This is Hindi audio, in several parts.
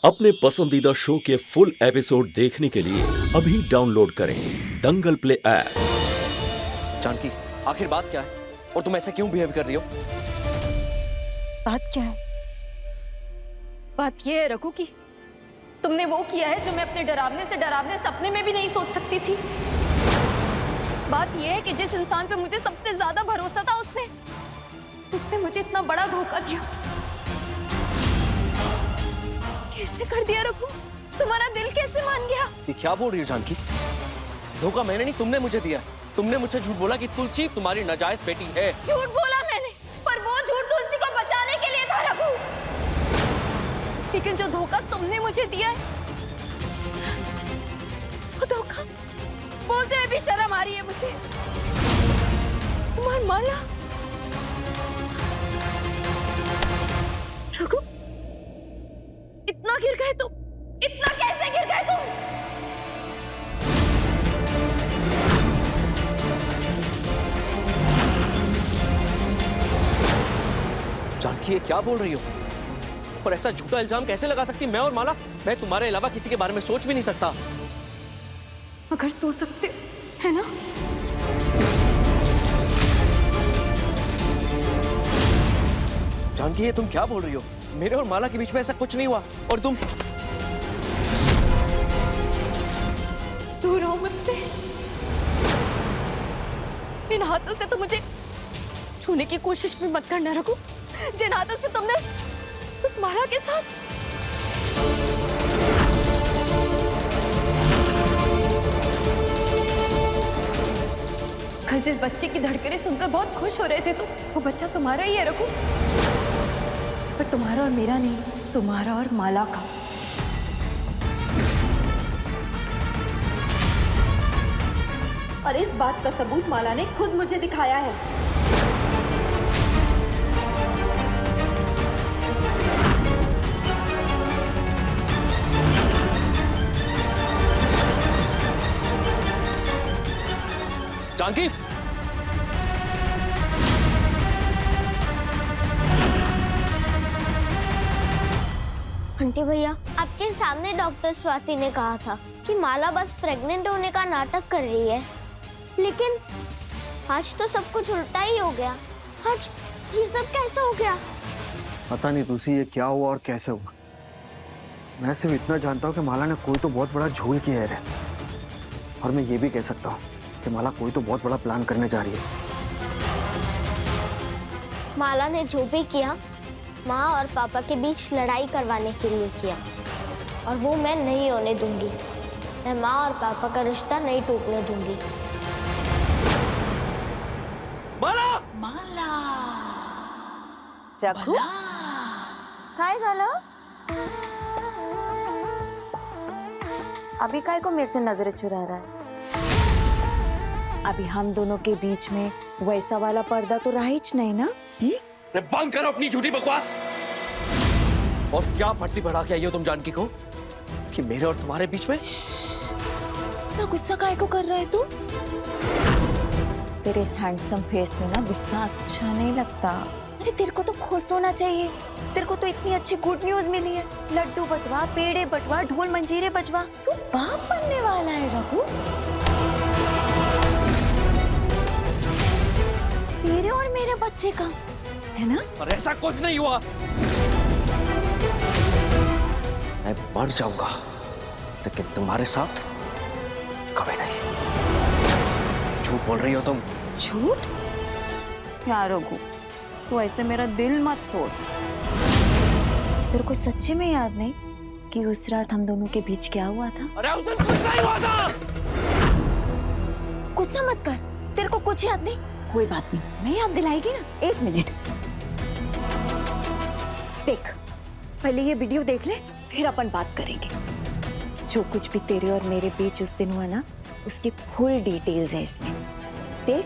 अपने पसंदीदा शो के फुल एपिसोड देखने के लिए अभी डाउनलोड करें दंगल प्ले ऐप। जानकी, आखिर बात क्या है और तुम ऐसे क्यों बिहेव कर रही हो? बात क्या है? बात ये है रघु की तुमने वो किया है जो मैं अपने डरावने सपने में भी नहीं सोच सकती थी। बात ये है कि जिस इंसान पे मुझे सबसे ज्यादा भरोसा था उसने मुझे इतना बड़ा धोखा दिया। कैसे कर दिया रघु? तुम्हारा दिल कैसे मान गया? ये क्या बोल रही हो जानकी? धोखा मैंने नहीं, तुमने मुझे दिया। तुमने मुझसे झूठ बोला कि तुलसी तुम्हारी नाजायज बेटी है। झूठ बोला मैंने, पर वो झूठ तुलसी को बचाने के लिए था रघु। लेकिन जो धोखा तुमने मुझे दिया है, वो धोखा बोलते हुए भी शर्म आ रही है मुझे। तुम्हारी माला रघु, इतना गिर गए तुम? इतना कैसे गिर गए तुम? जानकी, ये क्या बोल रही हो? और ऐसा झूठा इल्जाम कैसे लगा सकती मैं और माला? मैं तुम्हारे अलावा किसी के बारे में सोच भी नहीं सकता। अगर सो सकते है ना? जानकी, ये तुम क्या बोल रही हो? मेरे और माला के बीच में ऐसा कुछ नहीं हुआ। और तुम दूर रहो मुझसे। इन हाथों से तो मुझे छूने की कोशिश भी मत करना रघु, जिन हाथों से तुमने उस माला के साथ। कल जिस बच्चे की धड़कनें सुनकर बहुत खुश हो रहे थे तुम, वो बच्चा तुम्हारा ही है रघु। पर तुम्हारा और मेरा नहीं, तुम्हारा और माला का। और इस बात का सबूत माला ने खुद मुझे दिखाया है। जानकी, आंटी भैया, आपके सामने डॉक्टर स्वाति ने कहा था कि माला बस प्रेग्नेंट होने का नाटक कर रही है, लेकिन आज तो सब कुछ उल्टा ही हो गया। आज ये सब कैसे हो गया? पता नहीं तुलसी, ये क्या हुआ और कैसे हुआ। मैं सिर्फ इतना जानता हूँ कि माला ने कोई तो बहुत बड़ा झोल किया है। और मैं ये भी कह सकता हूँ कि माला कोई तो बहुत बड़ा प्लान करने जा रही है। माला ने जो भी किया माँ और पापा के बीच लड़ाई करवाने के लिए किया, और वो मैं नहीं होने दूंगी। मैं माँ और पापा का रिश्ता नहीं टूटने दूंगी। माला! रघु, काय झालं? अभी काय को मेरे से नजरें चुरा रहा है? अभी हम दोनों के बीच में वैसा वाला पर्दा तो रहा ही नहीं ना? बंद करो अपनी झूठी बकवास। और क्या पट्टी बढ़ा के आई हो तुम जानकी को कि मेरे और तुम्हारे बीच में? ना गुस्सा काय को कर रहा है तू? तेरे इस हैंडसम फेस में ना गुस्सा अच्छा नहीं लगता। अरे तेरे को तो खुश होना चाहिए। तेरे को तो इतनी अच्छी गुड न्यूज मिली है। लड्डू बटवा, पेड़े बटवा, ढोल मंजीरे बजवा। तू बाप बनने वाला है रघु। तेरे और मेरे बच्चे का, है ना? और ऐसा कुछ नहीं हुआ। मैं मर जाऊंगा, लेकिन तुम्हारे साथ कभी नहीं। झूठ बोल रही हो तुम। झूठ? यार रघु, तू ऐसे मेरा दिल मत तोड़। तेरे को सच्ची में याद नहीं कि उस रात हम दोनों के बीच क्या हुआ था? अरे उस दिन कुछ नहीं हुआ था। गुस्सा मत कर। तेरे को कुछ याद नहीं? कोई बात नहीं, मैं याद दिलाएगी ना। 1 मिनट देख, पहले ये वीडियो देख ले, फिर अपन बात करेंगे। जो कुछ भी तेरे और मेरे बीच उस दिन हुआ ना, उसकी फुल डिटेल्स है इसमें। देख।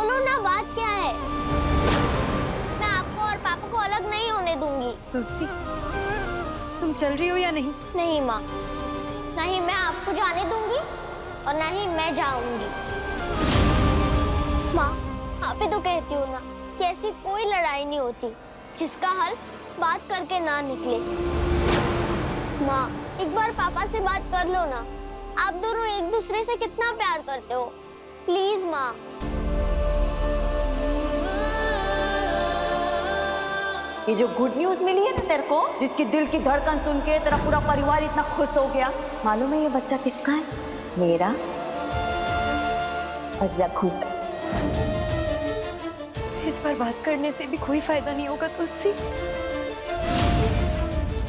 बोलो ना, बात क्या है? मैं आपको और पापा को अलग नहीं होने दूंगी। तुलसी, तुम चल रही हो या नहीं? नहीं माँ, ना ही मैं आपको जाने दूंगी और ना ही मैं जाऊंगी। माँ, आप ही तो कहती हो ना कि ऐसी कोई लड़ाई नहीं होती जिसका हल बात करके ना निकले। माँ, एक बार पापा से बात कर लो ना। आप दोनों एक दूसरे से कितना प्यार करते हो। प्लीज माँ। ये जो गुड न्यूज मिली है ना तेरे को, जिसकी दिल की धड़कन सुन के तेरा पूरा परिवार इतना खुश हो गया, मालूम है ये बच्चा किसका है? मेरा और रघु का। इस बार बात करने से भी कोई फायदा नहीं होगा तुलसी।